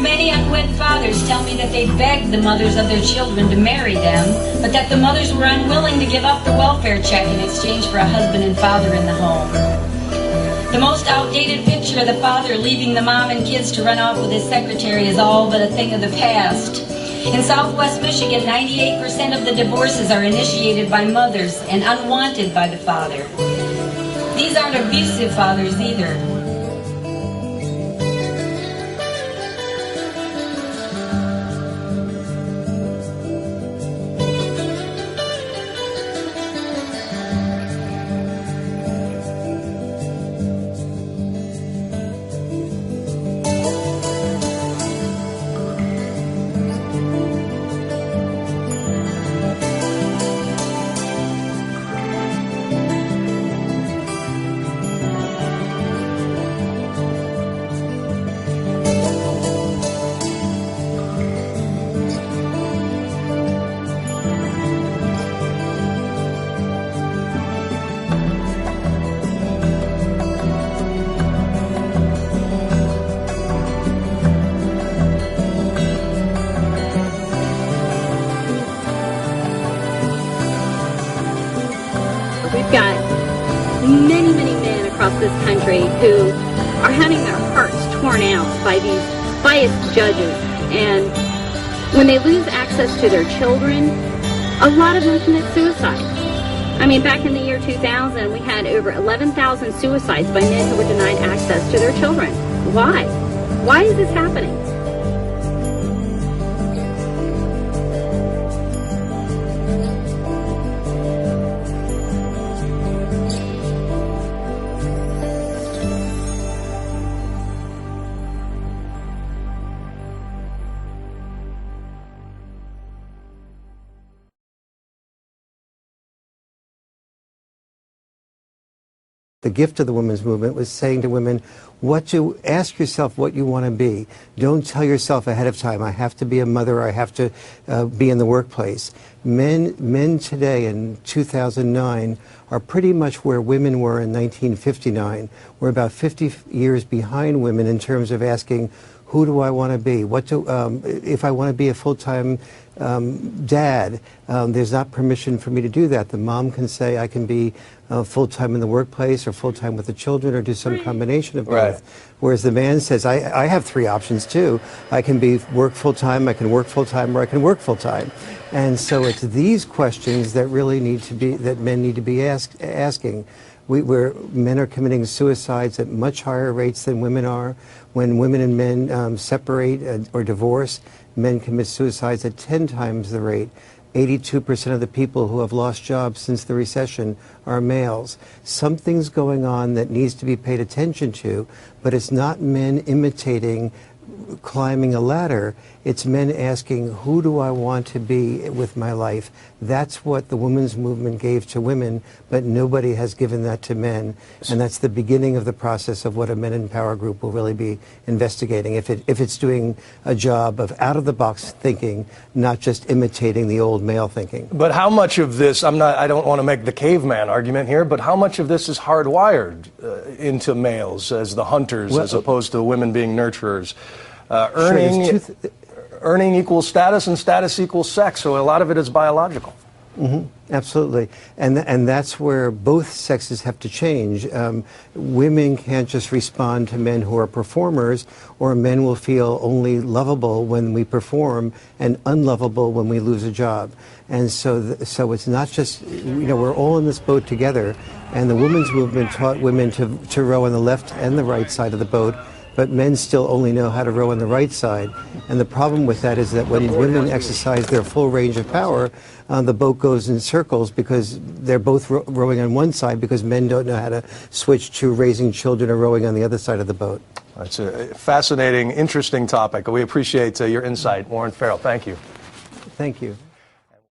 many unwed fathers tell me that they begged the mothers of their children to marry them, but that the mothers were unwilling to give up the welfare check in exchange for a husband and father in the home. The most outdated picture of the father leaving the mom and kids to run off with his secretary is all but a thing of the past. In Southwest Michigan, 98% of the divorces are initiated by mothers and unwanted by the father. These aren't abusive fathers either. We've got many, many men across this country who are having their hearts torn out by these biased judges. And when they lose access to their children, a lot of them commit suicide. I mean, back in the year 2000, we had over 11,000 suicides by men who were denied access to their children. Why? Why is this happening? The gift of the women's movement was saying to women, ask yourself what you want to be. Don't tell yourself ahead of time, I have to be a mother, I have to be in the workplace. Men today in 2009 are pretty much where women were in 1959. We're about 50 years behind women in terms of asking, who do I want to be? If I want to be a full-time dad, there's not permission for me to do that. The mom can say I can be full-time in the workplace or full-time with the children or do some combination of both. Right. Whereas the man says, I have three options too. I can work full-time, I can work full-time, or I can work full-time. And so it's these questions that really that men need to be asking. Men are committing suicides at much higher rates than women are. When women and men separate or divorce, men commit suicides at 10 times the rate. 82% of the people who have lost jobs since the recession are males. Something's going on that needs to be paid attention to, but it's not men imitating climbing a ladder. It's men asking, who do I want to be with my life? That's what the women's movement gave to women, but nobody has given that to men. And that's the beginning of the process of what a Men in Power group will really be investigating. If it's doing a job of out-of-the-box thinking, not just imitating the old male thinking. But how much of this, I don't want to make the caveman argument here, but how much of this is hardwired into males as the hunters as opposed to women being nurturers? Earning equals status and status equals sex, so a lot of it is biological. Mm-hmm. Absolutely. And that's where both sexes have to change. Women can't just respond to men who are performers, or men will feel only lovable when we perform and unlovable when we lose a job. And so it's not just, we're all in this boat together, and the women's movement taught women to row on the left and the right side of the boat, but men still only know how to row on the right side. And the problem with that is that when women exercise their full range of power, the boat goes in circles because they're both rowing on one side because men don't know how to switch to raising children or rowing on the other side of the boat. That's a fascinating, interesting topic. We appreciate your insight. Warren Farrell, thank you. Thank you.